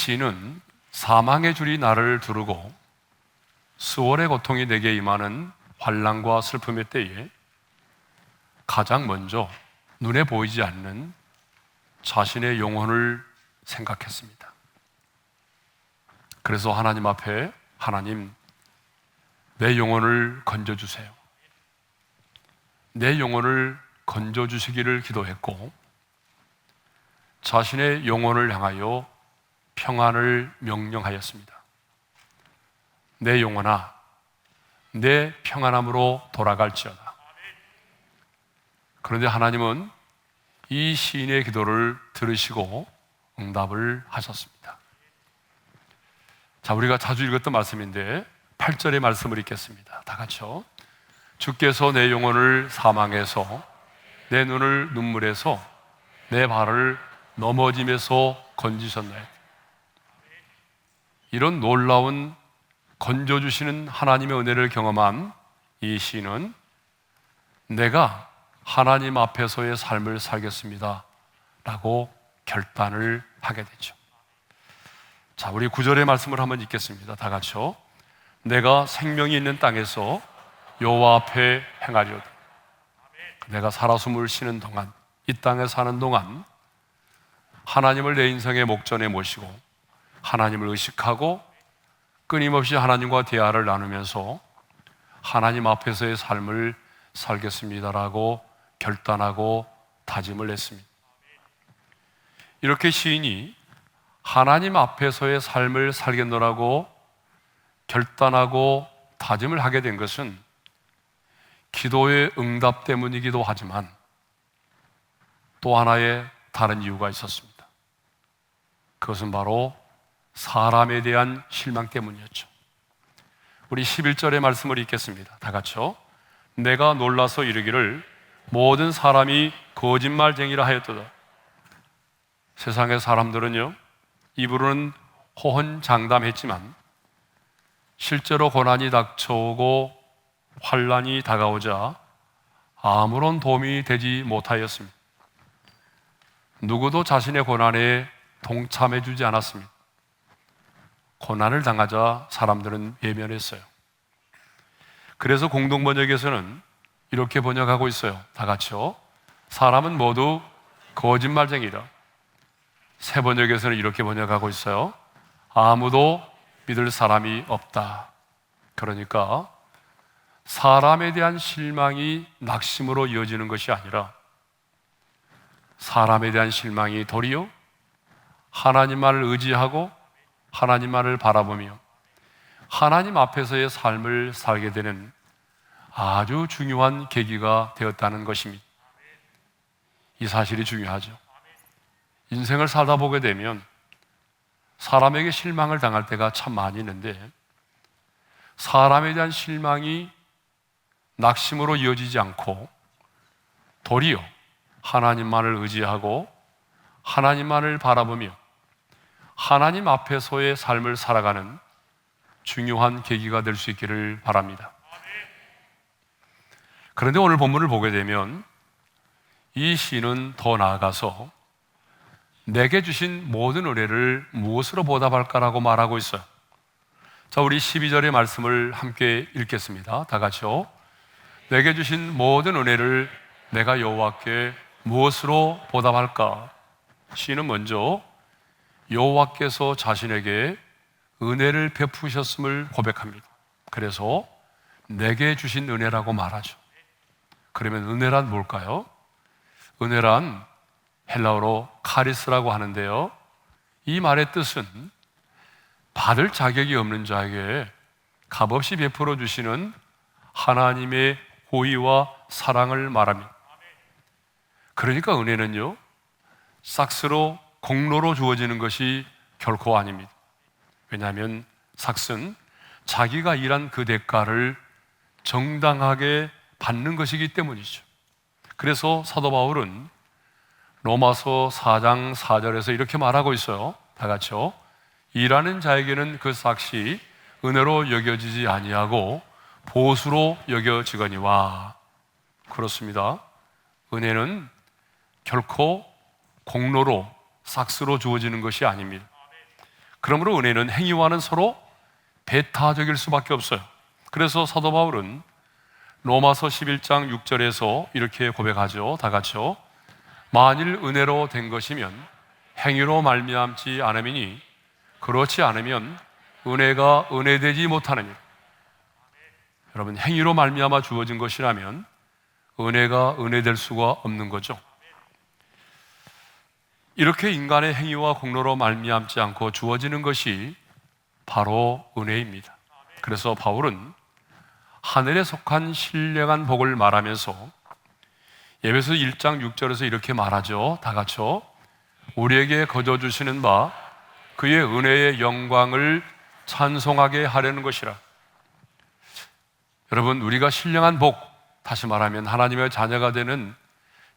시인은 사망의 줄이 나를 두르고 수월의 고통이 내게 임하는 환난과 슬픔의 때에 가장 먼저 눈에 보이지 않는 자신의 영혼을 생각했습니다. 그래서 하나님 앞에, 하나님, 내 영혼을 건져주세요, 내 영혼을 건져주시기를 기도했고, 자신의 영혼을 향하여 평안을 명령하였습니다. 내 영혼아, 내 평안함으로 돌아갈지어다. 그런데 하나님은 이 시인의 기도를 들으시고 응답을 하셨습니다. 자, 우리가 자주 읽었던 말씀인데 8절의 말씀을 읽겠습니다. 다 같이요. 주께서 내 영혼을 사망에서, 내 눈을 눈물에서, 내 발을 넘어짐에서 건지셨나요? 이런 놀라운 건져주시는 하나님의 은혜를 경험한 이 시인은 내가 하나님 앞에서의 삶을 살겠습니다 라고 결단을 하게 되죠. 자, 우리 9절의 말씀을 한번 읽겠습니다. 다 같이요. 내가 생명이 있는 땅에서 여호와 앞에 행하리로다. 내가 살아 숨을 쉬는 동안, 이 땅에 사는 동안 하나님을 내 인생의 목전에 모시고 하나님을 의식하고 끊임없이 하나님과 대화를 나누면서 하나님 앞에서의 삶을 살겠습니다라고 결단하고 다짐을 했습니다. 이렇게 시인이 하나님 앞에서의 삶을 살겠노라고 결단하고 다짐을 하게 된 것은 기도의 응답 때문이기도 하지만 또 하나의 다른 이유가 있었습니다. 그것은 바로 사람에 대한 실망 때문이었죠. 우리 11절의 말씀을 읽겠습니다. 다 같이요. 내가 놀라서 이르기를 모든 사람이 거짓말쟁이라 하였도다. 세상의 사람들은요, 입으로는 호언장담했지만 실제로 고난이 닥쳐오고 환난이 다가오자 아무런 도움이 되지 못하였습니다. 누구도 자신의 고난에 동참해 주지 않았습니다. 고난을 당하자 사람들은 외면했어요. 그래서 공동번역에서는 이렇게 번역하고 있어요. 다 같이요. 사람은 모두 거짓말쟁이다. 새 번역에서는 이렇게 번역하고 있어요. 아무도 믿을 사람이 없다. 그러니까 사람에 대한 실망이 낙심으로 이어지는 것이 아니라 사람에 대한 실망이 도리어 하나님만을 의지하고 하나님만을 바라보며 하나님 앞에서의 삶을 살게 되는 아주 중요한 계기가 되었다는 것입니다. 이 사실이 중요하죠. 인생을 살다 보게 되면 사람에게 실망을 당할 때가 참 많이 있는데 사람에 대한 실망이 낙심으로 이어지지 않고 도리어 하나님만을 의지하고 하나님만을 바라보며 하나님 앞에서의 삶을 살아가는 중요한 계기가 될 수 있기를 바랍니다. 그런데 오늘 본문을 보게 되면 이 시인은 더 나아가서 내게 주신 모든 은혜를 무엇으로 보답할까라고 말하고 있어요. 자, 우리 12절의 말씀을 함께 읽겠습니다. 다 같이요. 내게 주신 모든 은혜를 내가 여호와께 무엇으로 보답할까? 시인은 먼저 여호와께서 자신에게 은혜를 베푸셨음을 고백합니다. 그래서 내게 주신 은혜라고 말하죠. 그러면 은혜란 뭘까요? 은혜란 헬라어로 카리스라고 하는데요, 이 말의 뜻은 받을 자격이 없는 자에게 값없이 베풀어 주시는 하나님의 호의와 사랑을 말합니다. 그러니까 은혜는요, 삭스로 공로로 주어지는 것이 결코 아닙니다. 왜냐하면 삭스는 자기가 일한 그 대가를 정당하게 받는 것이기 때문이죠. 그래서 사도 바울은 로마서 4장 4절에서 이렇게 말하고 있어요. 다 같이요. 일하는 자에게는 그 삭시 은혜로 여겨지지 아니하고 보수로 여겨지거니와. 그렇습니다. 은혜는 결코 공로로 삭스로 주어지는 것이 아닙니다. 그러므로 은혜는 행위와는 서로 배타적일 수밖에 없어요. 그래서 사도 바울은 로마서 11장 6절에서 이렇게 고백하죠. 다 같이요. 만일 은혜로 된 것이면 행위로 말미암지 않음이니 그렇지 않으면 은혜가 은혜되지 못하느니라. 여러분, 행위로 말미암아 주어진 것이라면 은혜가 은혜될 수가 없는 거죠. 이렇게 인간의 행위와 공로로 말미암지 않고 주어지는 것이 바로 은혜입니다. 그래서 바울은 하늘에 속한 신령한 복을 말하면서 에베소 1장 6절에서 이렇게 말하죠. 다 같이요. 우리에게 거저 주시는 바 그의 은혜의 영광을 찬송하게 하려는 것이라. 여러분, 우리가 신령한 복, 다시 말하면 하나님의 자녀가 되는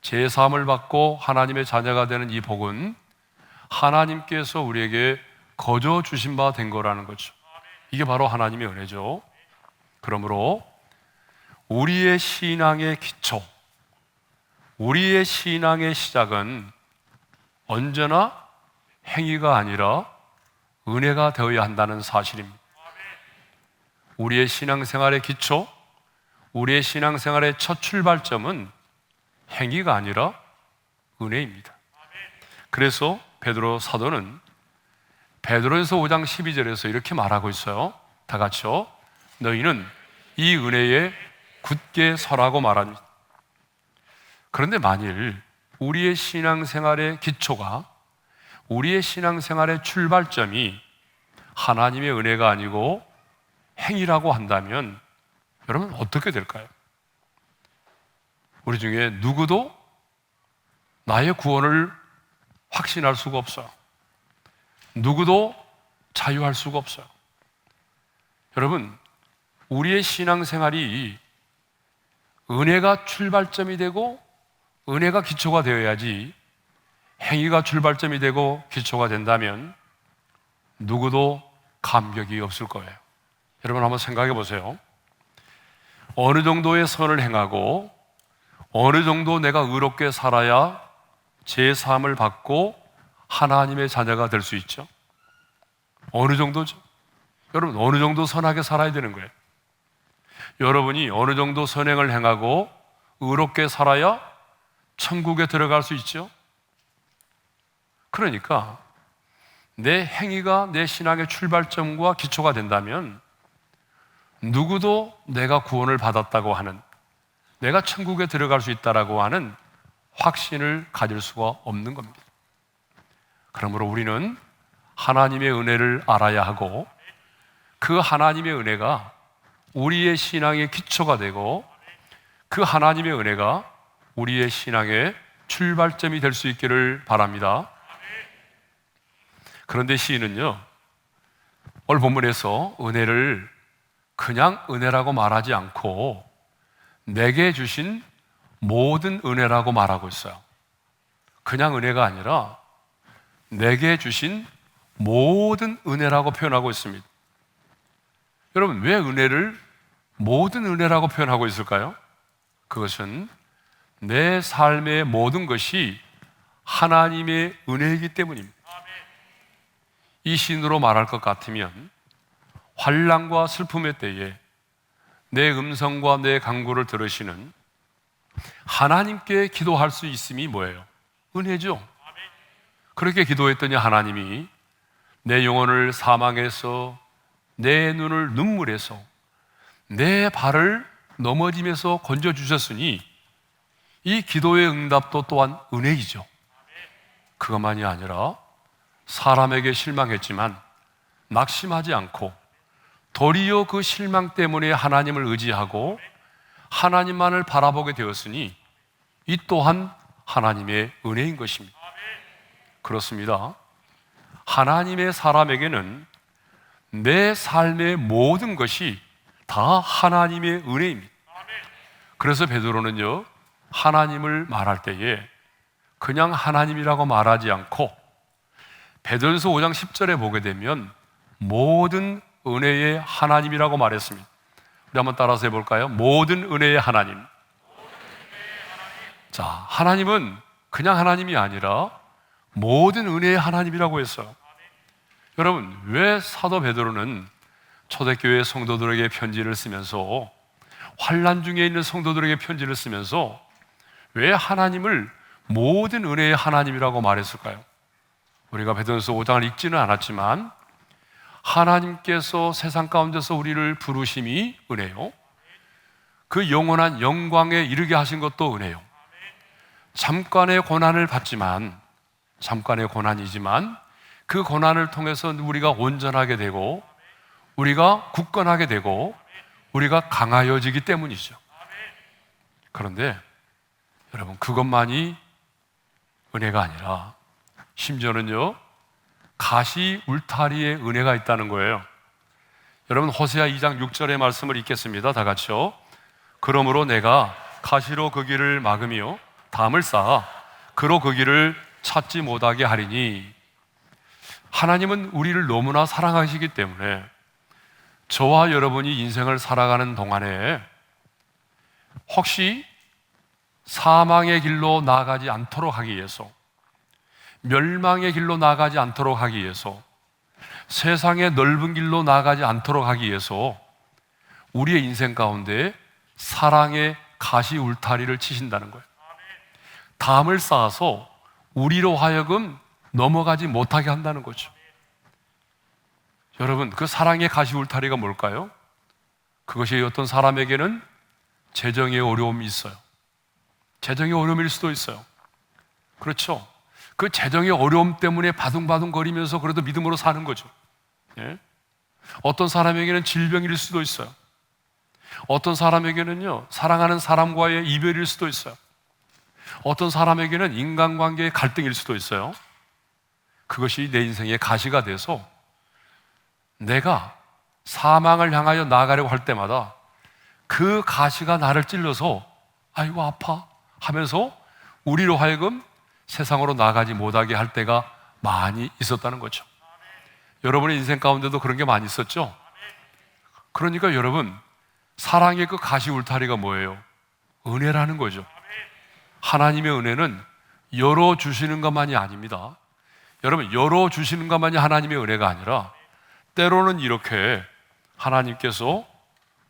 제사함을 받고 하나님의 자녀가 되는 이 복은 하나님께서 우리에게 거저 주신 바 된 거라는 거죠. 이게 바로 하나님의 은혜죠. 그러므로 우리의 신앙의 기초, 우리의 신앙의 시작은 언제나 행위가 아니라 은혜가 되어야 한다는 사실입니다. 우리의 신앙생활의 기초, 우리의 신앙생활의 첫 출발점은 행위가 아니라 은혜입니다. 그래서 베드로 사도는 베드로전서 5장 12절에서 이렇게 말하고 있어요. 다 같이요. 너희는 이 은혜에 굳게 서라고 말합니다. 그런데 만일 우리의 신앙생활의 기초가, 우리의 신앙생활의 출발점이 하나님의 은혜가 아니고 행위라고 한다면 여러분 어떻게 될까요? 우리 중에 누구도 나의 구원을 확신할 수가 없어요. 누구도 자유할 수가 없어요. 여러분, 우리의 신앙생활이 은혜가 출발점이 되고 은혜가 기초가 되어야지, 행위가 출발점이 되고 기초가 된다면 누구도 감격이 없을 거예요. 여러분 한번 생각해 보세요. 어느 정도의 선을 행하고 어느 정도 내가 의롭게 살아야 제 사함을 받고 하나님의 자녀가 될 수 있죠? 어느 정도죠? 여러분, 어느 정도 선하게 살아야 되는 거예요. 여러분이 어느 정도 선행을 행하고 의롭게 살아야 천국에 들어갈 수 있죠? 그러니까 내 행위가 내 신앙의 출발점과 기초가 된다면 누구도 내가 구원을 받았다고 하는, 내가 천국에 들어갈 수 있다라고 하는 확신을 가질 수가 없는 겁니다. 그러므로 우리는 하나님의 은혜를 알아야 하고 그 하나님의 은혜가 우리의 신앙의 기초가 되고 그 하나님의 은혜가 우리의 신앙의 출발점이 될 수 있기를 바랍니다. 그런데 시인은요, 오늘 본문에서 은혜를 그냥 은혜라고 말하지 않고 내게 주신 모든 은혜라고 말하고 있어요. 그냥 은혜가 아니라 내게 주신 모든 은혜라고 표현하고 있습니다. 여러분, 왜 은혜를 모든 은혜라고 표현하고 있을까요? 그것은 내 삶의 모든 것이 하나님의 은혜이기 때문입니다. 이 시인으로 말할 것 같으면 환난과 슬픔의 때에 내 음성과 내 간구를 들으시는 하나님께 기도할 수 있음이 뭐예요? 은혜죠. 그렇게 기도했더니 하나님이 내 영혼을 사망에서, 내 눈을 눈물에서, 내 발을 넘어짐에서 건져주셨으니 이 기도의 응답도 또한 은혜이죠. 그것만이 아니라 사람에게 실망했지만 낙심하지 않고 도리어 그 실망 때문에 하나님을 의지하고 하나님만을 바라보게 되었으니 이 또한 하나님의 은혜인 것입니다. 그렇습니다. 하나님의 사람에게는 내 삶의 모든 것이 다 하나님의 은혜입니다. 그래서 베드로는요, 하나님을 말할 때에 그냥 하나님이라고 말하지 않고 베드로전서 5장 10절에 보게 되면 모든 은혜의 하나님이라고 말했습니다. 우리 한번 따라서 해볼까요? 모든 은혜의 하나님. 자, 하나님은 그냥 하나님이 아니라 모든 은혜의 하나님이라고 했어요. 여러분, 왜 사도 베드로는 초대교회 성도들에게 편지를 쓰면서, 환난 중에 있는 성도들에게 편지를 쓰면서 왜 하나님을 모든 은혜의 하나님이라고 말했을까요? 우리가 베드로전서 5장을 읽지는 않았지만 하나님께서 세상 가운데서 우리를 부르심이 은혜요, 그 영원한 영광에 이르게 하신 것도 은혜요, 잠깐의 고난을 받지만, 잠깐의 고난이지만 그 고난을 통해서 우리가 온전하게 되고 우리가 굳건하게 되고 우리가 강하여지기 때문이죠. 그런데 여러분, 그것만이 은혜가 아니라 심지어는요, 가시 울타리에 은혜가 있다는 거예요. 여러분, 호세아 2장 6절의 말씀을 읽겠습니다. 다 같이요. 그러므로 내가 가시로 그 길을 막으며 담을 쌓아 그로 그 길을 찾지 못하게 하리니, 하나님은 우리를 너무나 사랑하시기 때문에 저와 여러분이 인생을 살아가는 동안에 혹시 사망의 길로 나아가지 않도록 하기 위해서, 멸망의 길로 나아가지 않도록 하기 위해서, 세상의 넓은 길로 나아가지 않도록 하기 위해서 우리의 인생 가운데 사랑의 가시 울타리를 치신다는 거예요. 담을 쌓아서 우리로 하여금 넘어가지 못하게 한다는 거죠. 여러분, 그 사랑의 가시 울타리가 뭘까요? 그것이 어떤 사람에게는 재정의 어려움이 있어요. 재정의 어려움일 수도 있어요. 그렇죠? 그 재정의 어려움 때문에 바둥바둥거리면서 그래도 믿음으로 사는 거죠. 예? 어떤 사람에게는 질병일 수도 있어요. 어떤 사람에게는요, 사랑하는 사람과의 이별일 수도 있어요. 어떤 사람에게는 인간관계의 갈등일 수도 있어요. 그것이 내 인생의 가시가 돼서 내가 사망을 향하여 나아가려고 할 때마다 그 가시가 나를 찔러서 아이고 아파 하면서 우리로 하여금 세상으로 나가지 못하게 할 때가 많이 있었다는 거죠. 여러분의 인생 가운데도 그런 게 많이 있었죠? 그러니까 여러분, 사랑의 그 가시 울타리가 뭐예요? 은혜라는 거죠. 하나님의 은혜는 열어주시는 것만이 아닙니다. 여러분, 열어주시는 것만이 하나님의 은혜가 아니라 때로는 이렇게 하나님께서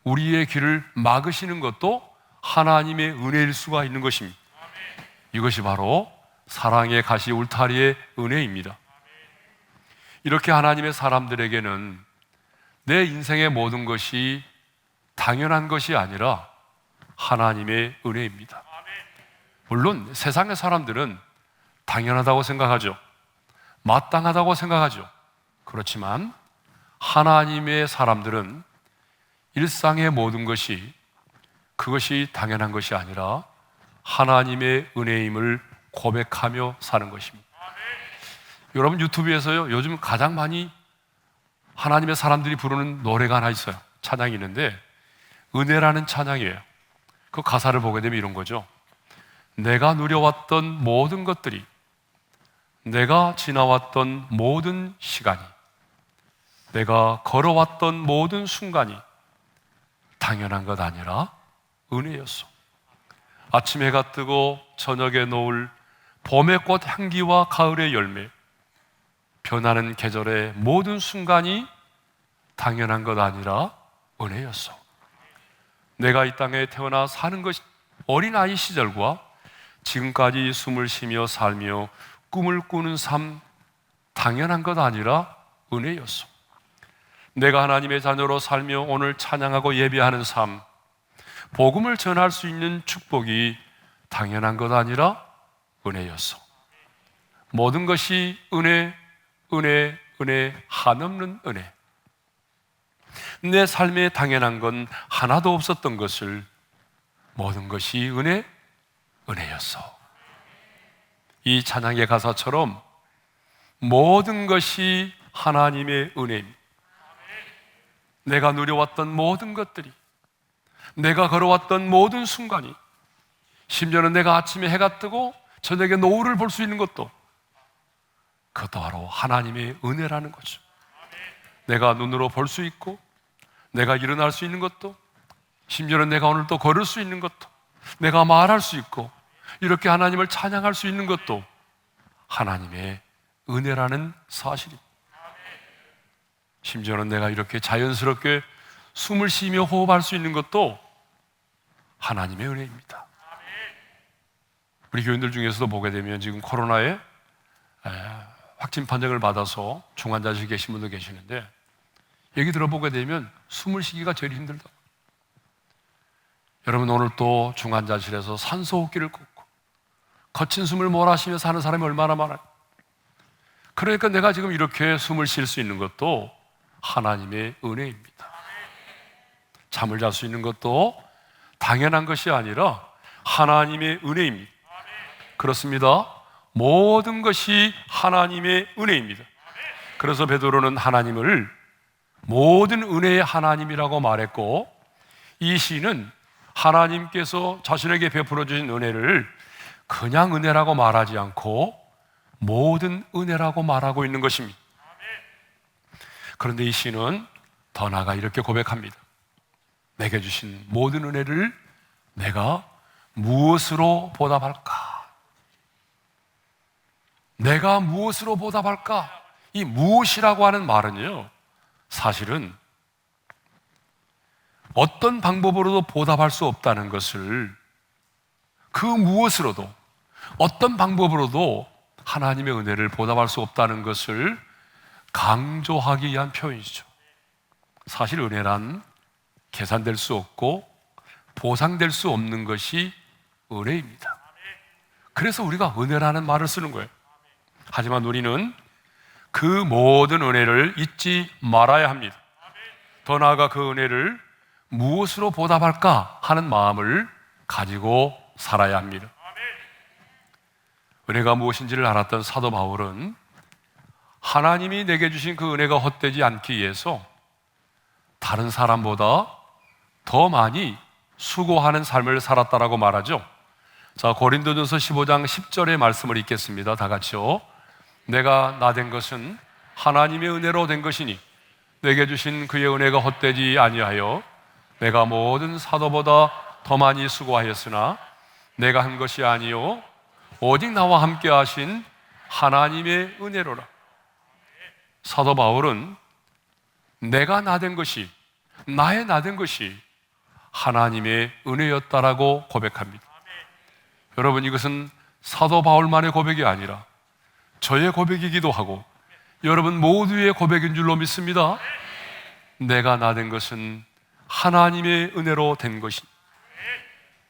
우리의 길을 막으시는 것도 하나님의 은혜일 수가 있는 것입니다. 이것이 바로 사랑의 가시 울타리의 은혜입니다. 이렇게 하나님의 사람들에게는 내 인생의 모든 것이 당연한 것이 아니라 하나님의 은혜입니다. 물론 세상의 사람들은 당연하다고 생각하죠. 마땅하다고 생각하죠. 그렇지만 하나님의 사람들은 일상의 모든 것이 그것이 당연한 것이 아니라 하나님의 은혜임을 고백하며 사는 것입니다. 여러분, 유튜브에서요, 요즘 가장 많이 하나님의 사람들이 부르는 노래가 하나 있어요. 찬양이 있는데 은혜라는 찬양이에요. 그 가사를 보게 되면 이런 거죠. 내가 누려왔던 모든 것들이, 내가 지나왔던 모든 시간이, 내가 걸어왔던 모든 순간이 당연한 것 아니라 은혜였어. 아침 해가 뜨고 저녁에 노을, 봄의 꽃 향기와 가을의 열매, 변하는 계절의 모든 순간이 당연한 것 아니라 은혜였어. 내가 이 땅에 태어나 사는 것이 어린아이 시절과 지금까지 숨을 쉬며 살며 꿈을 꾸는 삶, 당연한 것 아니라 은혜였어. 내가 하나님의 자녀로 살며 오늘 찬양하고 예배하는 삶, 복음을 전할 수 있는 축복이 당연한 것 아니라 은혜였어. 모든 것이 은혜, 은혜, 은혜, 한없는 은혜. 내 삶에 당연한 건 하나도 없었던 것을 모든 것이 은혜, 은혜였어. 이 찬양의 가사처럼 모든 것이 하나님의 은혜입니다. 내가 누려왔던 모든 것들이, 내가 걸어왔던 모든 순간이, 심지어는 내가 아침에 해가 뜨고 저녁에 노을을 볼 수 있는 것도, 그것도 바로 하나님의 은혜라는 거죠. 내가 눈으로 볼 수 있고, 내가 일어날 수 있는 것도, 심지어는 내가 오늘 또 걸을 수 있는 것도, 내가 말할 수 있고, 이렇게 하나님을 찬양할 수 있는 것도 하나님의 은혜라는 사실입니다. 심지어는 내가 이렇게 자연스럽게 숨을 쉬며 호흡할 수 있는 것도 하나님의 은혜입니다. 우리 교인들 중에서도 보게 되면 지금 코로나에 확진 판정을 받아서 중환자실에 계신 분도 계시는데, 얘기 들어보게 되면 숨을 쉬기가 제일 힘들다. 여러분, 오늘 또 중환자실에서 산소호흡기를 꽂고 거친 숨을 몰아쉬며 사는 사람이 얼마나 많아요. 그러니까 내가 지금 이렇게 숨을 쉴 수 있는 것도 하나님의 은혜입니다. 잠을 잘 수 있는 것도 당연한 것이 아니라 하나님의 은혜입니다. 그렇습니다. 모든 것이 하나님의 은혜입니다. 그래서 베드로는 하나님을 모든 은혜의 하나님이라고 말했고, 이 시는 하나님께서 자신에게 베풀어 주신 은혜를 그냥 은혜라고 말하지 않고 모든 은혜라고 말하고 있는 것입니다. 그런데 이 시는 더 나아가 이렇게 고백합니다. 내게 주신 모든 은혜를 내가 무엇으로 보답할까? 내가 무엇으로 보답할까? 이 무엇이라고 하는 말은요, 사실은 어떤 방법으로도 보답할 수 없다는 것을, 그 무엇으로도 어떤 방법으로도 하나님의 은혜를 보답할 수 없다는 것을 강조하기 위한 표현이죠. 사실 은혜란 계산될 수 없고 보상될 수 없는 것이 은혜입니다. 그래서 우리가 은혜라는 말을 쓰는 거예요. 하지만 우리는 그 모든 은혜를 잊지 말아야 합니다. 더 나아가 그 은혜를 무엇으로 보답할까 하는 마음을 가지고 살아야 합니다. 은혜가 무엇인지를 알았던 사도 바울은 하나님이 내게 주신 그 은혜가 헛되지 않기 위해서 다른 사람보다 더 많이 수고하는 삶을 살았다라고 말하죠. 자, 고린도전서 15장 10절의 말씀을 읽겠습니다. 다 같이요. 내가 나 된 것은 하나님의 은혜로 된 것이니 내게 주신 그의 은혜가 헛되지 아니하여 내가 모든 사도보다 더 많이 수고하였으나 내가 한 것이 아니요 오직 나와 함께 하신 하나님의 은혜로라. 사도 바울은 내가 나 된 것이, 나의 나 된 것이 하나님의 은혜였다라고 고백합니다. 여러분, 이것은 사도 바울만의 고백이 아니라 저의 고백이기도 하고 여러분 모두의 고백인 줄로 믿습니다. 내가 나 된 것은 하나님의 은혜로 된 것이.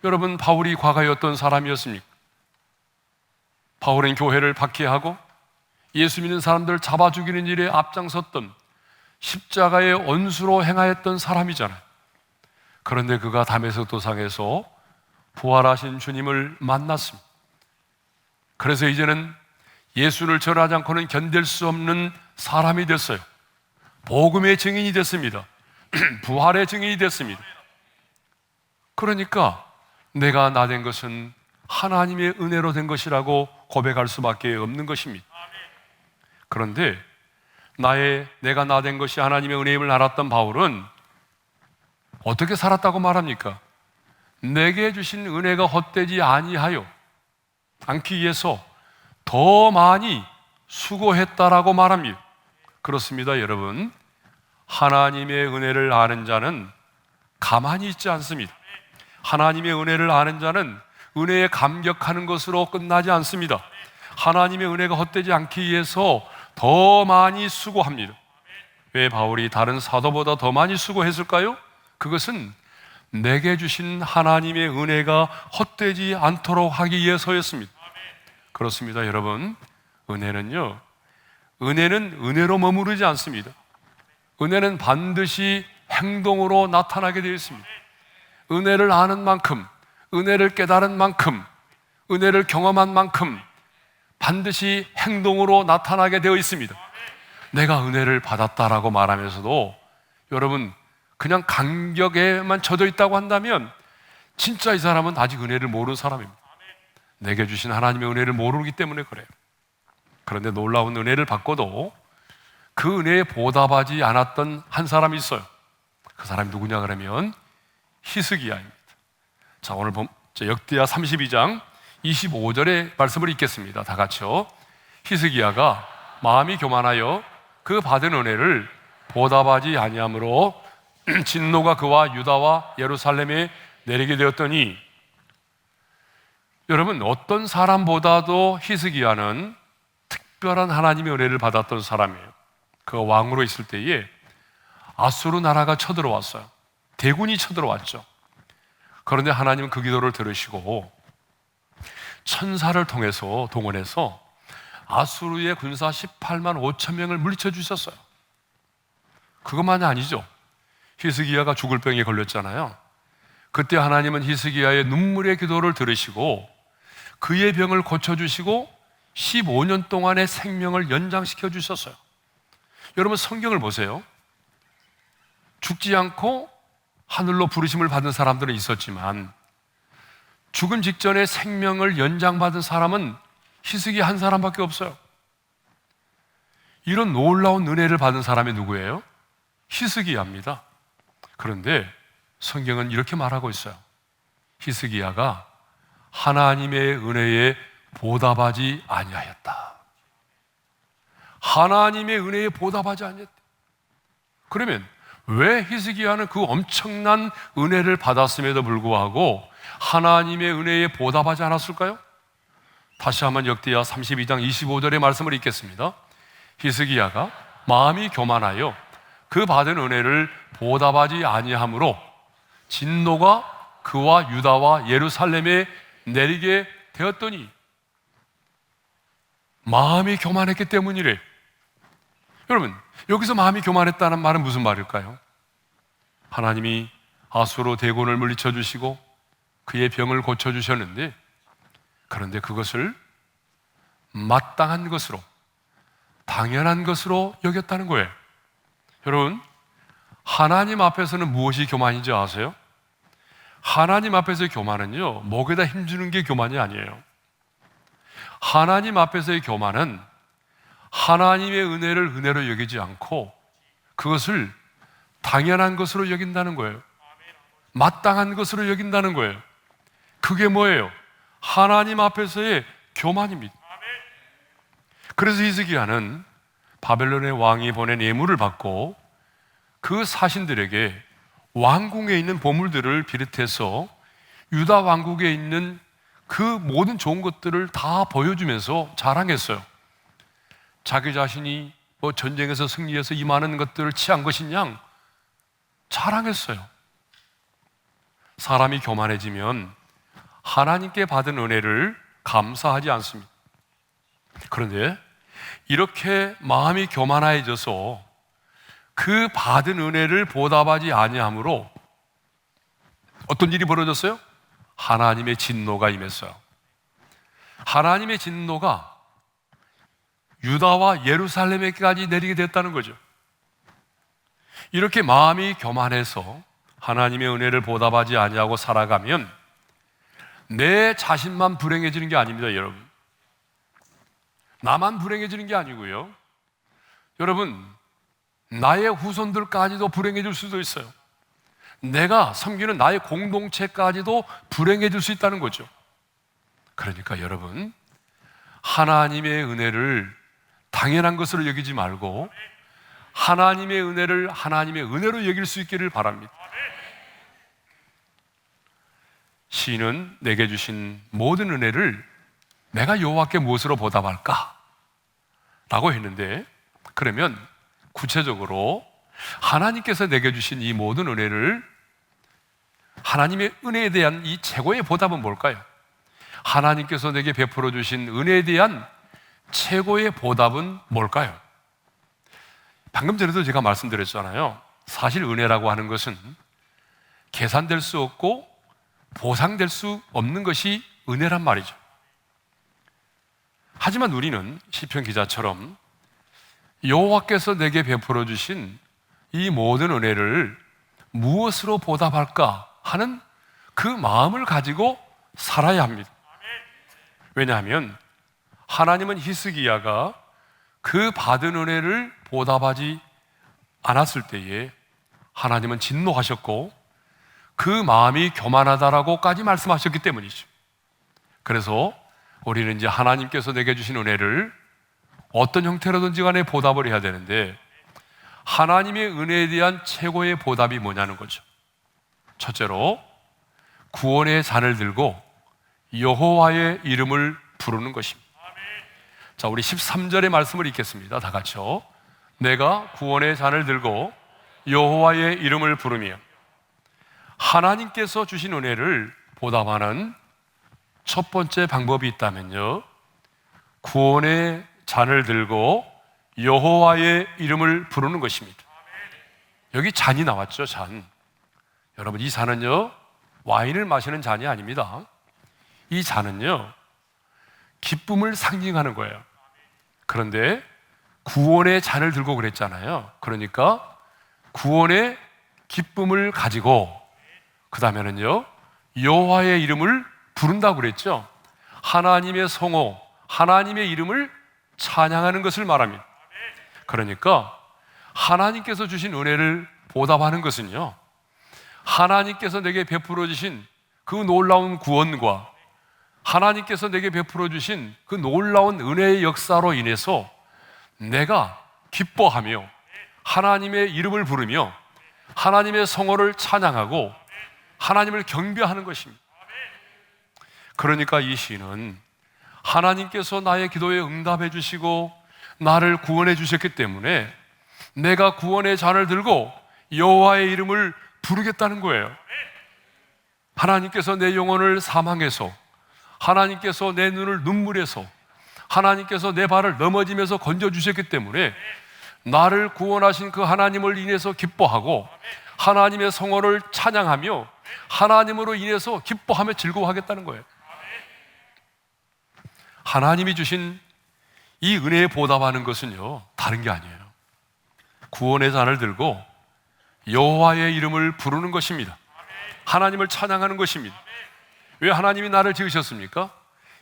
여러분, 바울이 과거에 어떤 사람이었습니까? 바울은 교회를 박해하고 예수 믿는 사람들 잡아 죽이는 일에 앞장섰던 십자가의 원수로 행하였던 사람이잖아요. 그런데 그가 다메섹 도상에서 부활하신 주님을 만났습니다. 그래서 이제는 예수를 전하지 않고는 견딜 수 없는 사람이 됐어요. 복음의 증인이 됐습니다. 부활의 증인이 됐습니다. 그러니까 내가 나 된 것은 하나님의 은혜로 된 것이라고 고백할 수밖에 없는 것입니다. 그런데 내가 나 된 것이 하나님의 은혜임을 알았던 바울은 어떻게 살았다고 말합니까? 내게 주신 은혜가 헛되지 아니하여 않기 위해서 더 많이 수고했다라고 말합니다. 그렇습니다, 여러분. 하나님의 은혜를 아는 자는 가만히 있지 않습니다. 하나님의 은혜를 아는 자는 은혜에 감격하는 것으로 끝나지 않습니다. 하나님의 은혜가 헛되지 않기 위해서 더 많이 수고합니다. 왜 바울이 다른 사도보다 더 많이 수고했을까요? 그것은 내게 주신 하나님의 은혜가 헛되지 않도록 하기 위해서였습니다. 그렇습니다, 여러분. 은혜는 은혜로 머무르지 않습니다. 은혜는 반드시 행동으로 나타나게 되어 있습니다. 은혜를 아는 만큼, 은혜를 깨달은 만큼, 은혜를 경험한 만큼 반드시 행동으로 나타나게 되어 있습니다. 내가 은혜를 받았다라고 말하면서도 여러분, 그냥 감격에만 젖어 있다고 한다면 진짜 이 사람은 아직 은혜를 모르는 사람입니다. 내게 주신 하나님의 은혜를 모르기 때문에 그래요. 그런데 놀라운 은혜를 받고도 그 은혜에 보답하지 않았던 한 사람이 있어요. 그 사람이 누구냐 그러면 히스기야입니다. 자, 오늘 역대하 32장 25절의 말씀을 읽겠습니다. 다 같이요. 히스기야가 마음이 교만하여 그 받은 은혜를 보답하지 아니하므로 진노가 그와 유다와 예루살렘에 내리게 되었더니, 여러분, 어떤 사람보다도 히스기야는 특별한 하나님의 은혜를 받았던 사람이에요. 그가 왕으로 있을 때에 아수르 나라가 쳐들어왔어요. 대군이 쳐들어왔죠. 그런데 하나님은 그 기도를 들으시고 천사를 통해서 동원해서 아수르의 군사 18만 5천 명을 물리쳐 주셨어요. 그것만이 아니죠. 히스기야가 죽을 병에 걸렸잖아요. 그때 하나님은 히스기야의 눈물의 기도를 들으시고 그의 병을 고쳐주시고 15년 동안의 생명을 연장시켜 주셨어요. 여러분, 성경을 보세요. 죽지 않고 하늘로 부르심을 받은 사람들은 있었지만 죽음 직전에 생명을 연장받은 사람은 히스기야 한 사람밖에 없어요. 이런 놀라운 은혜를 받은 사람이 누구예요? 히스기야입니다. 그런데 성경은 이렇게 말하고 있어요. 히스기야가 하나님의 은혜에 보답하지 아니하였다. 하나님의 은혜에 보답하지 아니했다. 그러면 왜 히스기야는 그 엄청난 은혜를 받았음에도 불구하고 하나님의 은혜에 보답하지 않았을까요? 다시 한번 역대하 32장 25절의 말씀을 읽겠습니다. 히스기야가 마음이 교만하여 그 받은 은혜를 보답하지 아니하므로 진노가 그와 유다와 예루살렘에 내리게 되었더니, 마음이 교만했기 때문이래. 여러분, 여기서 마음이 교만했다는 말은 무슨 말일까요? 하나님이 아수르 대군을 물리쳐 주시고 그의 병을 고쳐 주셨는데, 그런데 그것을 마땅한 것으로, 당연한 것으로 여겼다는 거예요. 여러분, 하나님 앞에서는 무엇이 교만인지 아세요? 하나님 앞에서의 교만은요, 목에다 힘주는 게 교만이 아니에요. 하나님 앞에서의 교만은 하나님의 은혜를 은혜로 여기지 않고 그것을 당연한 것으로 여긴다는 거예요. 마땅한 것으로 여긴다는 거예요. 그게 뭐예요? 하나님 앞에서의 교만입니다. 그래서 히스기야는 바벨론의 왕이 보낸 예물을 받고 그 사신들에게 왕궁에 있는 보물들을 비롯해서 유다 왕국에 있는 그 모든 좋은 것들을 다 보여주면서 자랑했어요. 자기 자신이 전쟁에서 승리해서 이 많은 것들을 취한 것이냐 자랑했어요. 사람이 교만해지면 하나님께 받은 은혜를 감사하지 않습니다. 그런데 이렇게 마음이 교만해져서 그 받은 은혜를 보답하지 아니하므로 어떤 일이 벌어졌어요? 하나님의 진노가 임했어요. 하나님의 진노가 유다와 예루살렘에까지 내리게 됐다는 거죠. 이렇게 마음이 교만해서 하나님의 은혜를 보답하지 아니하고 살아가면 내 자신만 불행해지는 게 아닙니다, 여러분. 나만 불행해지는 게 아니고요. 여러분, 나의 후손들까지도 불행해질 수도 있어요. 내가 섬기는 나의 공동체까지도 불행해질 수 있다는 거죠. 그러니까 여러분, 하나님의 은혜를 당연한 것으로 여기지 말고 하나님의 은혜를 하나님의 은혜로 여길 수 있기를 바랍니다. 시인은 내게 주신 모든 은혜를 내가 여호와께 무엇으로 보답할까? 라고 했는데, 그러면 구체적으로 하나님께서 내게 주신 이 모든 은혜를, 하나님의 은혜에 대한 이 최고의 보답은 뭘까요? 하나님께서 내게 베풀어 주신 은혜에 대한 최고의 보답은 뭘까요? 방금 전에도 제가 말씀드렸잖아요. 사실 은혜라고 하는 것은 계산될 수 없고 보상될 수 없는 것이 은혜란 말이죠. 하지만 우리는 시편 기자처럼 여호와께서 내게 베풀어 주신 이 모든 은혜를 무엇으로 보답할까 하는 그 마음을 가지고 살아야 합니다. 왜냐하면 하나님은 히스기야가 그 받은 은혜를 보답하지 않았을 때에 하나님은 진노하셨고 그 마음이 교만하다라고까지 말씀하셨기 때문이죠. 그래서 우리는 이제 하나님께서 내게 주신 은혜를 어떤 형태로든지 간에 보답을 해야 되는데, 하나님의 은혜에 대한 최고의 보답이 뭐냐는 거죠. 첫째로 구원의 잔을 들고 여호와의 이름을 부르는 것입니다. 자, 우리 13절의 말씀을 읽겠습니다. 다 같이요. 내가 구원의 잔을 들고 여호와의 이름을 부르며. 하나님께서 주신 은혜를 보답하는 첫 번째 방법이 있다면요, 구원의 잔을 들고 여호와의 이름을 부르는 것입니다. 여기 잔이 나왔죠, 잔. 여러분, 이 잔은요, 와인을 마시는 잔이 아닙니다. 이 잔은요, 기쁨을 상징하는 거예요. 그런데 구원의 잔을 들고 그랬잖아요. 그러니까 구원의 기쁨을 가지고 그 다음에는요, 여호와의 이름을 부른다고 그랬죠. 하나님의 성호, 하나님의 이름을 찬양하는 것을 말합니다. 그러니까 하나님께서 주신 은혜를 보답하는 것은요, 하나님께서 내게 베풀어 주신 그 놀라운 구원과 하나님께서 내게 베풀어 주신 그 놀라운 은혜의 역사로 인해서 내가 기뻐하며 하나님의 이름을 부르며 하나님의 성호를 찬양하고 하나님을 경배하는 것입니다. 그러니까 이 시는 하나님께서 나의 기도에 응답해 주시고 나를 구원해 주셨기 때문에 내가 구원의 잔을 들고 여호와의 이름을 부르겠다는 거예요. 하나님께서 내 영혼을 사망해서, 하나님께서 내 눈을 눈물에서, 하나님께서 내 발을 넘어지면서 건져주셨기 때문에 나를 구원하신 그 하나님을 인해서 기뻐하고 하나님의 성호를 찬양하며 하나님으로 인해서 기뻐하며 즐거워하겠다는 거예요. 하나님이 주신 이 은혜에 보답하는 것은요, 다른 게 아니에요. 구원의 잔을 들고 여호와의 이름을 부르는 것입니다. 하나님을 찬양하는 것입니다. 왜 하나님이 나를 지으셨습니까?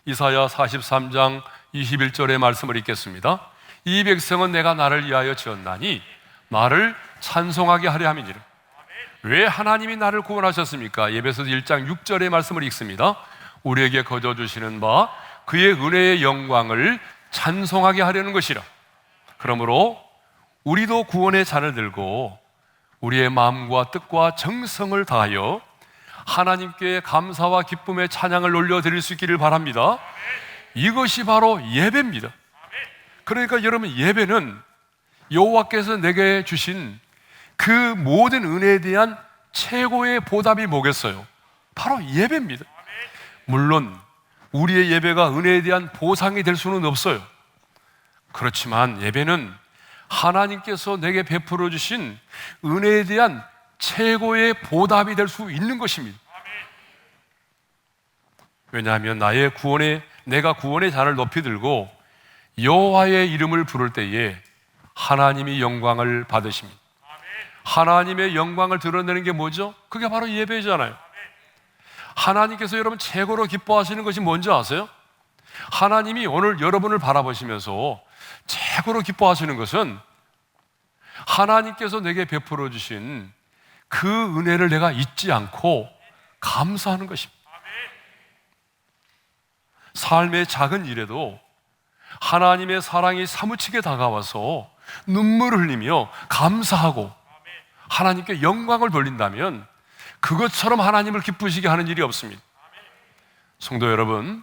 이사야 43장 21절의 말씀을 읽겠습니다. 이 백성은 내가 나를 위하여 지었나니 나를 찬송하게 하려 함이니라. 왜 하나님이 나를 구원하셨습니까? 에베소서 1장 6절의 말씀을 읽습니다. 우리에게 거저 주시는 바 그의 은혜의 영광을 찬송하게 하려는 것이라. 그러므로 우리도 구원의 잔을 들고 우리의 마음과 뜻과 정성을 다하여 하나님께 감사와 기쁨의 찬양을 올려드릴 수 있기를 바랍니다. 이것이 바로 예배입니다. 그러니까 여러분, 예배는 여호와께서 내게 주신 그 모든 은혜에 대한 최고의 보답이 뭐겠어요? 바로 예배입니다. 물론 우리의 예배가 은혜에 대한 보상이 될 수는 없어요. 그렇지만 예배는 하나님께서 내게 베풀어 주신 은혜에 대한 최고의 보답이 될 수 있는 것입니다. 왜냐하면 내가 구원의 잔을 높이 들고 여호와의 이름을 부를 때에 하나님이 영광을 받으십니다. 하나님의 영광을 드러내는 게 뭐죠? 그게 바로 예배잖아요. 하나님께서 여러분 최고로 기뻐하시는 것이 뭔지 아세요? 하나님이 오늘 여러분을 바라보시면서 최고로 기뻐하시는 것은 하나님께서 내게 베풀어 주신 그 은혜를 내가 잊지 않고 감사하는 것입니다. 삶의 작은 일에도 하나님의 사랑이 사무치게 다가와서 눈물을 흘리며 감사하고 하나님께 영광을 돌린다면 그것처럼 하나님을 기쁘시게 하는 일이 없습니다. 성도 여러분,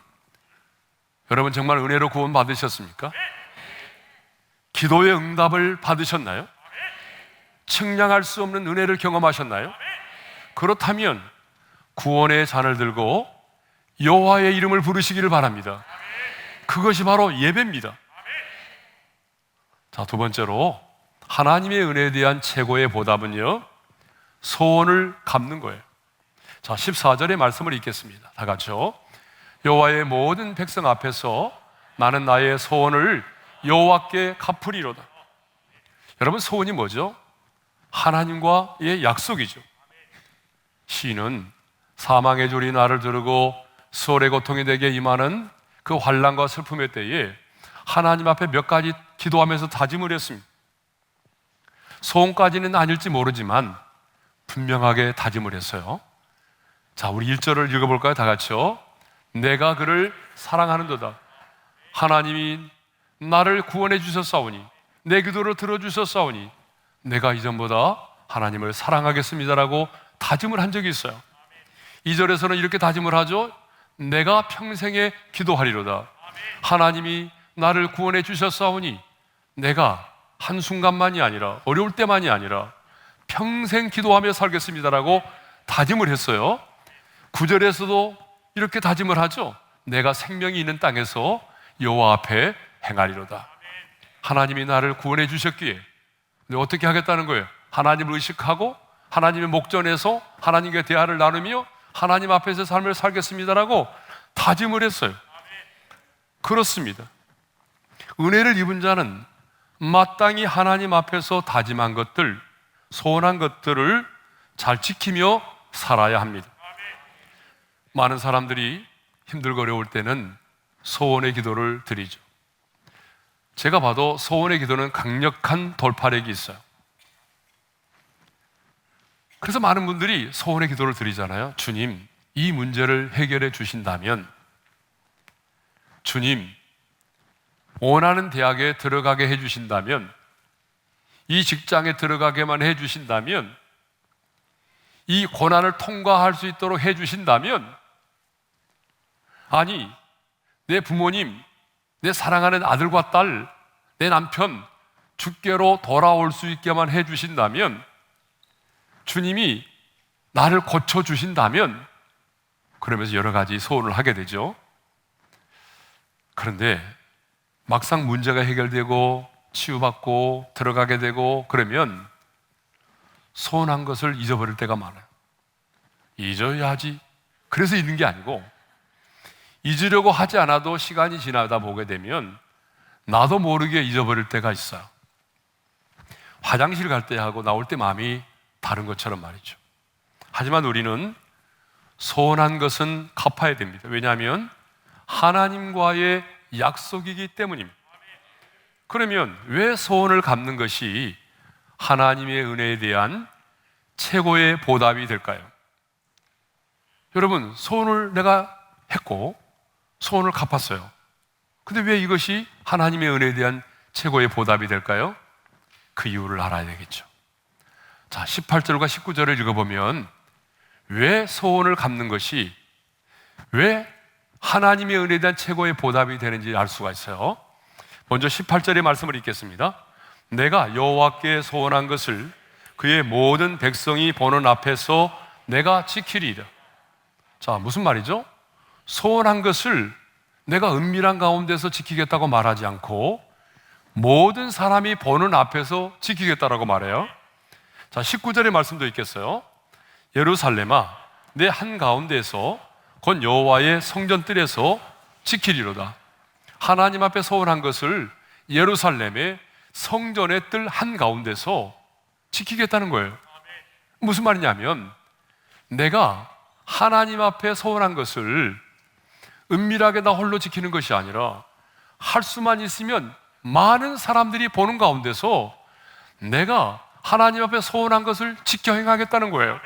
여러분 정말 은혜로 구원 받으셨습니까? 기도의 응답을 받으셨나요? 측량할 수 없는 은혜를 경험하셨나요? 그렇다면 구원의 잔을 들고 여호와의 이름을 부르시기를 바랍니다. 그것이 바로 예배입니다. 자, 두 번째로 하나님의 은혜에 대한 최고의 보답은요, 소원을 갚는 거예요. 자, 14절의 말씀을 읽겠습니다. 다 같이요. 여호와의 모든 백성 앞에서 나는 나의 소원을 여호와께 갚으리로다. 여러분, 소원이 뭐죠? 하나님과의 약속이죠. 시인은 사망의 졸이 나를 두르고 수월의 고통이 내게 임하는 그 환난과 슬픔의 때에 하나님 앞에 몇 가지 기도하면서 다짐을 했습니다. 소원까지는 아닐지 모르지만 분명하게 다짐을 했어요. 자, 우리 1절을 읽어볼까요? 다 같이요. 내가 그를 사랑하는도다. 하나님이 나를 구원해 주셨사오니 내 기도를 들어주셨사오니 내가 이전보다 하나님을 사랑하겠습니다라고 다짐을 한 적이 있어요. 2절에서는 이렇게 다짐을 하죠. 내가 평생에 기도하리로다. 하나님이 나를 구원해 주셨사오니 내가 한순간만이 아니라, 어려울 때만이 아니라 평생 기도하며 살겠습니다라고 다짐을 했어요. 9절에서도 이렇게 다짐을 하죠. 내가 생명이 있는 땅에서 여호와 앞에 행하리로다. 하나님이 나를 구원해 주셨기에 어떻게 하겠다는 거예요? 하나님을 의식하고 하나님의 목전에서 하나님과 대화를 나누며 하나님 앞에서 삶을 살겠습니다라고 다짐을 했어요. 그렇습니다. 은혜를 입은 자는 마땅히 하나님 앞에서 다짐한 것들, 소원한 것들을 잘 지키며 살아야 합니다. 많은 사람들이 힘들고 어려울 때는 소원의 기도를 드리죠. 제가 봐도 소원의 기도는 강력한 돌파력이 있어요. 그래서 많은 분들이 소원의 기도를 드리잖아요. 주님, 이 문제를 해결해 주신다면, 주님, 원하는 대학에 들어가게 해 주신다면, 이 직장에 들어가게만 해 주신다면, 이 고난을 통과할 수 있도록 해 주신다면, 아니, 내 부모님, 내 사랑하는 아들과 딸, 내 남편 주께로 돌아올 수 있게만 해 주신다면, 주님이 나를 고쳐주신다면, 그러면서 여러 가지 소원을 하게 되죠. 그런데 막상 문제가 해결되고 치유받고 들어가게 되고 그러면 소원한 것을 잊어버릴 때가 많아요. 잊어야지. 그래서 잊는 게 아니고, 잊으려고 하지 않아도 시간이 지나다 보게 되면 나도 모르게 잊어버릴 때가 있어요. 화장실 갈 때 하고 나올 때 마음이 다른 것처럼 말이죠. 하지만 우리는 소원한 것은 갚아야 됩니다. 왜냐하면 하나님과의 약속이기 때문입니다. 그러면 왜 소원을 갚는 것이 하나님의 은혜에 대한 최고의 보답이 될까요? 여러분, 소원을 내가 했고 소원을 갚았어요. 근데 왜 이것이 하나님의 은혜에 대한 최고의 보답이 될까요? 그 이유를 알아야 되겠죠. 자, 18절과 19절을 읽어보면 왜 소원을 갚는 것이, 왜 하나님의 은혜에 대한 최고의 보답이 되는지 알 수가 있어요. 먼저 18절의 말씀을 읽겠습니다. 내가 여호와께 소원한 것을 그의 모든 백성이 보는 앞에서 내가 지키리이다. 자, 무슨 말이죠? 소원한 것을 내가 은밀한 가운데서 지키겠다고 말하지 않고 모든 사람이 보는 앞에서 지키겠다라고 말해요. 자, 19절의 말씀도 있겠어요. 예루살렘아, 내 한가운데에서 곧 여호와의 성전뜰에서 지키리로다. 하나님 앞에 소원한 것을 예루살렘의 성전의 뜰 한가운데서 지키겠다는 거예요. 무슨 말이냐면, 내가 하나님 앞에 소원한 것을 은밀하게 나 홀로 지키는 것이 아니라 할 수만 있으면 많은 사람들이 보는 가운데서 내가 하나님 앞에 소원한 것을 지켜 행하겠다는 거예요.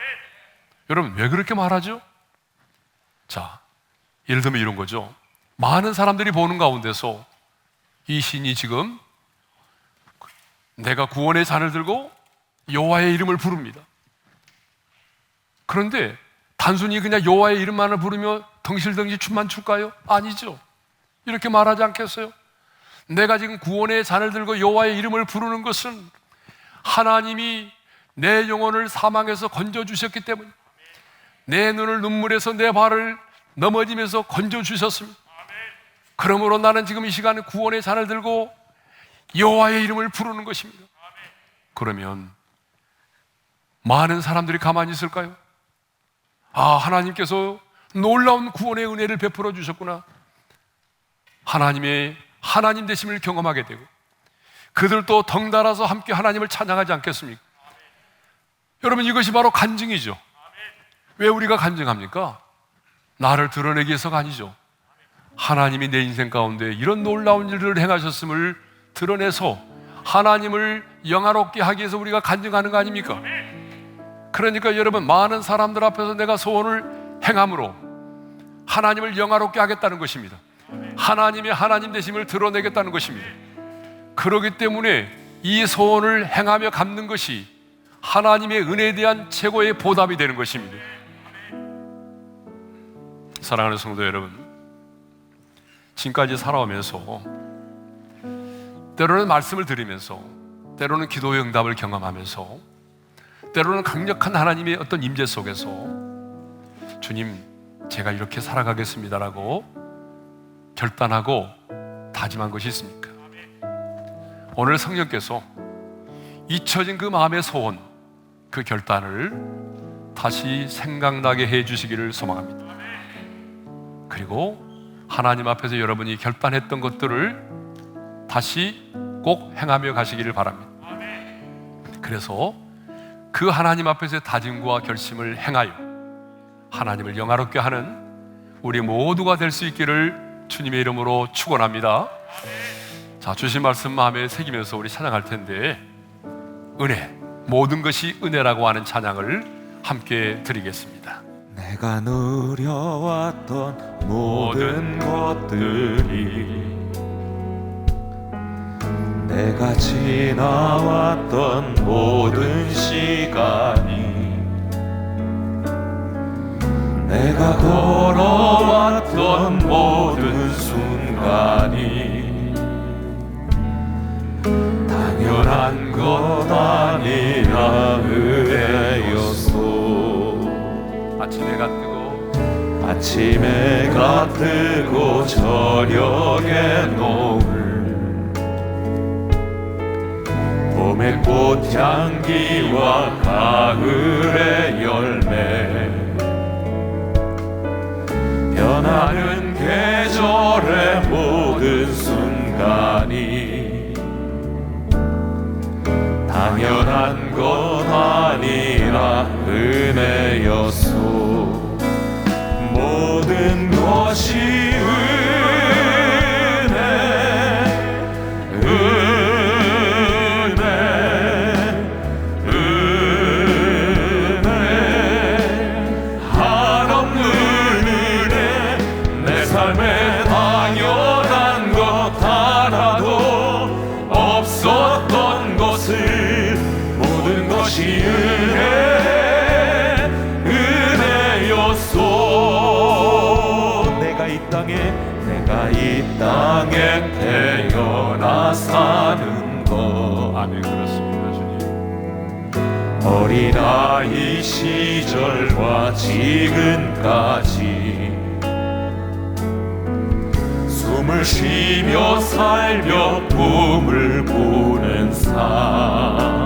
여러분, 왜 그렇게 말하죠? 자, 예를 들면 이런 거죠. 많은 사람들이 보는 가운데서 이 신이 지금 내가 구원의 잔을 들고 여호와의 이름을 부릅니다. 그런데 단순히 그냥 여호와의 이름만을 부르며 덩실덩실 춤만 출까요? 아니죠. 이렇게 말하지 않겠어요? 내가 지금 구원의 잔을 들고 여호와의 이름을 부르는 것은 하나님이 내 영혼을 사망에서 건져주셨기 때문에, 내 눈을 눈물에서 내 발을 넘어지면서 건져주셨습니다. 그러므로 나는 지금 이 시간에 구원의 잔을 들고 여호와의 이름을 부르는 것입니다. 그러면 많은 사람들이 가만히 있을까요? 아, 하나님께서 놀라운 구원의 은혜를 베풀어 주셨구나. 하나님의 하나님 되심을 경험하게 되고 그들도 덩달아서 함께 하나님을 찬양하지 않겠습니까? 여러분, 이것이 바로 간증이죠. 왜 우리가 간증합니까? 나를 드러내기 위해서가 아니죠. 하나님이 내 인생 가운데 이런 놀라운 일을 행하셨음을 드러내서 하나님을 영화롭게 하기 위해서 우리가 간증하는 거 아닙니까? 그러니까 여러분, 많은 사람들 앞에서 내가 소원을 행함으로 하나님을 영화롭게 하겠다는 것입니다. 하나님의 하나님 되심을 드러내겠다는 것입니다. 그렇기 때문에 이 소원을 행하며 갚는 것이 하나님의 은혜에 대한 최고의 보답이 되는 것입니다. 사랑하는 성도 여러분, 지금까지 살아오면서 때로는 말씀을 들으면서, 때로는 기도의 응답을 경험하면서, 때로는 강력한 하나님의 어떤 임재 속에서 주님, 제가 이렇게 살아가겠습니다라고 결단하고 다짐한 것이 있습니까? 오늘 성령께서 잊혀진 그 마음의 소원, 그 결단을 다시 생각나게 해 주시기를 소망합니다. 그리고 하나님 앞에서 여러분이 결단했던 것들을 다시 꼭 행하며 가시기를 바랍니다. 그래서 그 하나님 앞에서의 다짐과 결심을 행하여 하나님을 영화롭게 하는 우리 모두가 될 수 있기를 주님의 이름으로 축원합니다. 자, 주신 말씀 마음에 새기면서 우리 찬양할 텐데, 은혜, 모든 것이 은혜라고 하는 찬양을 함께 드리겠습니다. 내가 누려왔던 모든 것들이, 내가 지나왔던 모든 시간이, 내가 걸어왔던 모든 순간이 당연한 것 아니라 은혜였소. 아침 해가 뜨고 아침 해가 뜨고 저녁에 노을, 봄의 꽃향기와 가을의 열매, 변하는 계절의 모든 순간이 당연한 것 아니라 은혜였소. 모든 것이 은혜, 은혜, 은혜, 한없는 은혜. 내 삶에 당연한 것 하나도 없었던 것을, 모든 것이 은혜였소. 내가 이 땅에 태어나 사는 것, 아멘. 그렇습니다, 주님. 어린아이 시절과 지금까지 숨을 쉬며 살며 꿈을 꾸는 삶,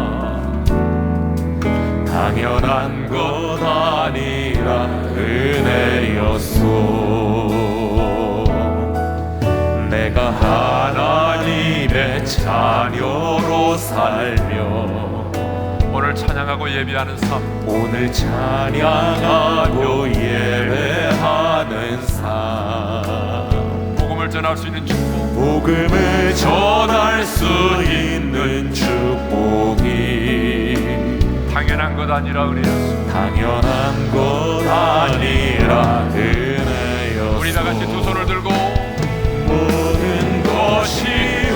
당연한 것 아니라 은혜였소. 내가 하나님의 자녀로 살며 오늘 찬양하고 예배하는 삶, 오늘 찬양하고 예배하는 삶, 복음을 전할 수 있는 축복, 복음을 전할 수 있는 축복이 당연한 것 아니라 은혜였소. 당연한 것 아니라 은혜였소. 우리 다 같이 두 손을 들고 모든 것이 은혜,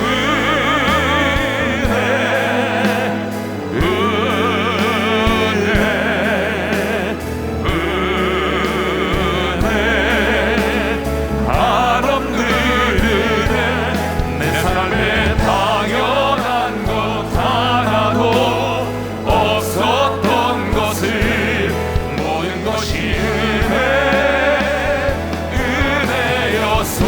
은혜, 은혜, 한없는 은혜. 내 삶에 당연한 것 하나도 없었던 것을, 모든 것이 은혜, 은혜였소.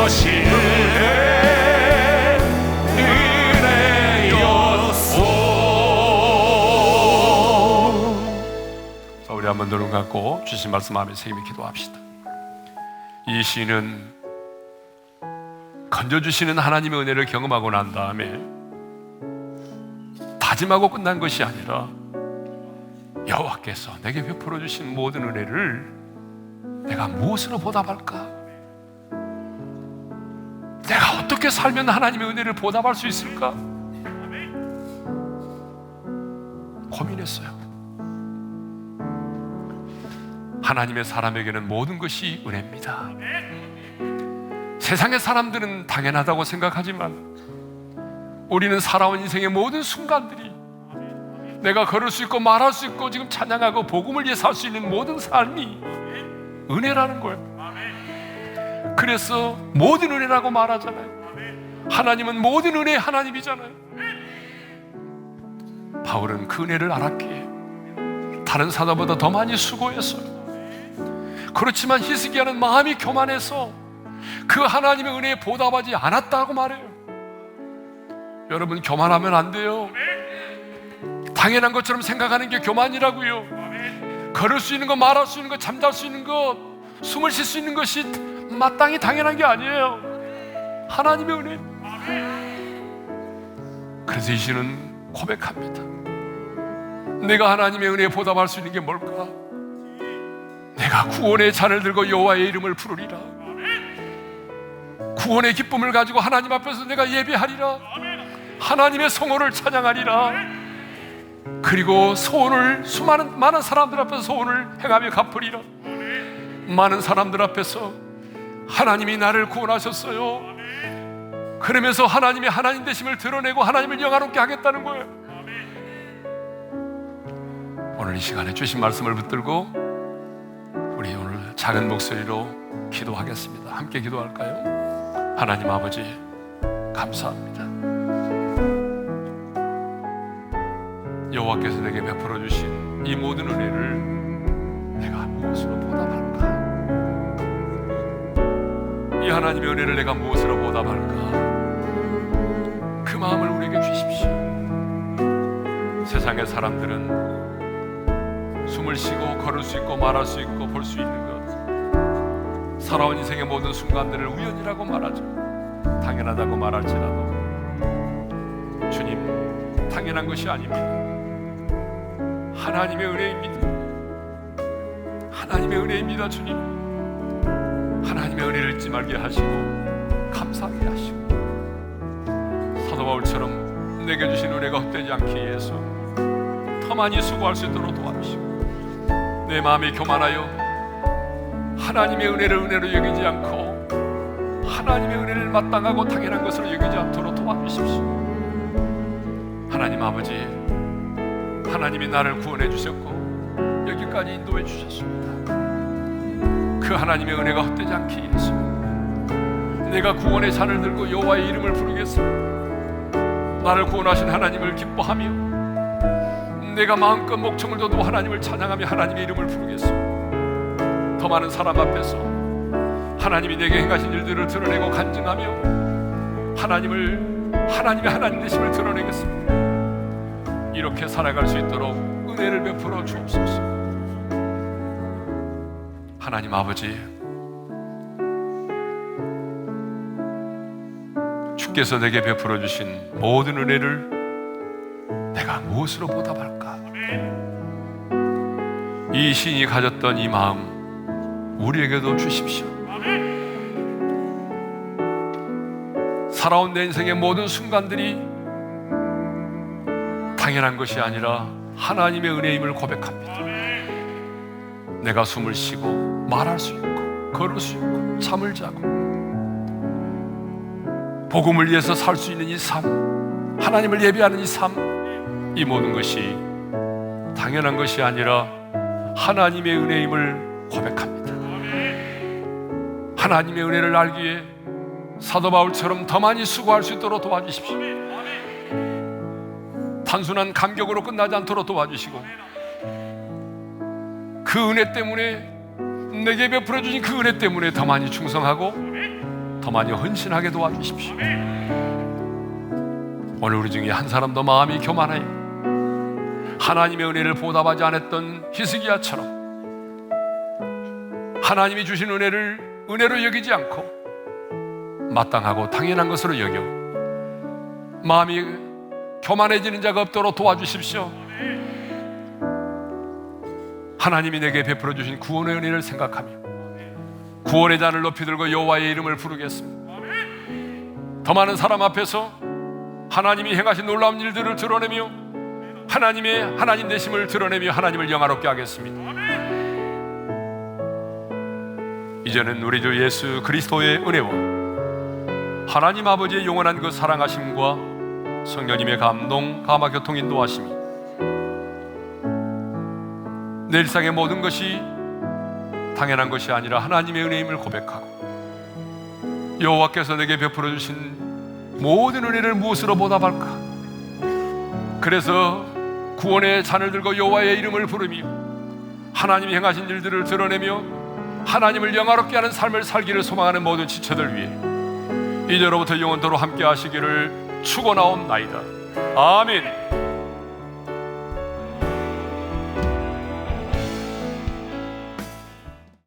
것이 은혜였소. 자, 우리 한번 눈을 감고 주신 말씀 마음에 새기며 기도합시다. 이 시인은 건져주시는 하나님의 은혜를 경험하고 난 다음에 다짐하고 끝난 것이 아니라 여호와께서 내게 베풀어 주신 모든 은혜를 내가 무엇으로 보답할까? 내가 어떻게 살면 하나님의 은혜를 보답할 수 있을까? 고민했어요. 하나님의 사람에게는 모든 것이 은혜입니다. 세상의 사람들은 당연하다고 생각하지만 우리는 살아온 인생의 모든 순간들이 내가 걸을 수 있고 말할 수 있고 지금 찬양하고 복음을 위해 살 수 있는 모든 삶이 은혜라는 거예요. 그래서 모든 은혜라고 말하잖아요. 하나님은 모든 은혜의 하나님이잖아요. 바울은 그 은혜를 알았기에 다른 사도보다 더 많이 수고했어요. 그렇지만 히스기야는 마음이 교만해서 그 하나님의 은혜에 보답하지 않았다고 말해요. 여러분, 교만하면 안 돼요. 당연한 것처럼 생각하는 게 교만이라고요. 걸을 수 있는 것, 말할 수 있는 것, 잠잘 수 있는 것, 숨을 쉴 수 있는 것이 마땅히 당연한 게 아니에요. 하나님의 은혜. 그래서 이 시는 고백합니다. 내가 하나님의 은혜에 보답할 수 있는 게 뭘까? 내가 구원의 잔을 들고 여호와의 이름을 부르리라. 구원의 기쁨을 가지고 하나님 앞에서 내가 예배하리라. 하나님의 성호를 찬양하리라. 그리고 소원을 많은 사람들 앞에서 소원을 행하며 갚으리라. 많은 사람들 앞에서 하나님이 나를 구원하셨어요. 그러면서 하나님의 하나님 되심을 드러내고 하나님을 영화롭게 하겠다는 거예요. 오늘 이 시간에 주신 말씀을 붙들고 우리 오늘 작은 목소리로 기도하겠습니다. 함께 기도할까요? 하나님 아버지, 감사합니다. 여호와께서 내게 베풀어 주신 이 모든 은혜를 내가 무엇으로 보답할까? 이 하나님의 은혜를 내가 무엇으로 보답할까? 그 마음을 우리에게 주십시오. 세상의 사람들은 숨을 쉬고 걸을 수 있고 말할 수 있고 볼 수 있는 것, 살아온 인생의 모든 순간들을 우연이라고 말하죠. 당연하다고 말할지라도 주님, 당연한 것이 아닙니다. 하나님의 은혜입니다. 하나님의 은혜입니다. 주님, 하나님의 은혜를 잊지 말게 하시고 감사하게 하시고 사도 바울처럼 내게 주신 은혜가 헛되지 않기 위해서 더 많이 수고할 수 있도록 도와주시고 내 마음이 교만하여 하나님의 은혜를 은혜로 여기지 않고 하나님의 은혜를 마땅하고 당연한 것으로 여기지 않도록 도와주십시오. 하나님 아버지, 하나님이 나를 구원해 주셨고 여기까지 인도해 주셨습니다. 그 하나님의 은혜가 헛되지 않기 위해서 내가 구원의 잔을 들고 여호와의 이름을 부르겠습니다. 나를 구원하신 하나님을 기뻐하며 내가 마음껏 목청을 둬도 하나님을 찬양하며 하나님의 이름을 부르겠습니다. 더 많은 사람 앞에서 하나님이 내게 행하신 일들을 드러내고 간증하며 하나님의 하나님 되심을 드러내겠습니다. 이렇게 살아갈 수 있도록 은혜를 베풀어 주옵소서. 하나님 아버지, 주께서 내게 베풀어 주신 모든 은혜를 내가 무엇으로 보답할까? 이 시인이 가졌던 이 마음 우리에게도 주십시오. 살아온 내 인생의 모든 순간들이 당연한 것이 아니라 하나님의 은혜임을 고백합니다. 내가 숨을 쉬고 말할 수 있고 걸을 수 있고 잠을 자고 복음을 위해서 살 수 있는 이 삶, 하나님을 예배하는 이 삶, 이 모든 것이 당연한 것이 아니라 하나님의 은혜임을 고백합니다. 하나님의 은혜를 알기에 사도 바울처럼 더 많이 수고할 수 있도록 도와주십시오. 단순한 감격으로 끝나지 않도록 도와주시고 그 은혜 때문에 내게 베풀어 주신 그 은혜 때문에 더 많이 충성하고 더 많이 헌신하게 도와주십시오. 오늘 우리 중에 한 사람도 마음이 교만하여 하나님의 은혜를 보답하지 않았던 히스기야처럼 하나님이 주신 은혜를 은혜로 여기지 않고 마땅하고 당연한 것으로 여겨 마음이 교만해지는 자가 없도록 도와주십시오. 하나님이 내게 베풀어 주신 구원의 은혜를 생각하며 구원의 잔을 높이 들고 여호와의 이름을 부르겠습니다. 더 많은 사람 앞에서 하나님이 행하신 놀라운 일들을 드러내며 하나님의 하나님 되심을 드러내며 하나님을 영화롭게 하겠습니다. 이제는 우리 주 예수 그리스도의 은혜와 하나님 아버지의 영원한 그 사랑하심과 성령님의 감동, 감화, 교통, 인도하심이 내 일상의 모든 것이 당연한 것이 아니라 하나님의 은혜임을 고백하고 여호와께서 내게 베풀어 주신 모든 은혜를 무엇으로 보답할까? 그래서 구원의 잔을 들고 여호와의 이름을 부르며 하나님이 행하신 일들을 드러내며 하나님을 영화롭게 하는 삶을 살기를 소망하는 모든 지체들 위해 이제로부터 영원토록 함께 하시기를 축원하옵나이다. 아멘.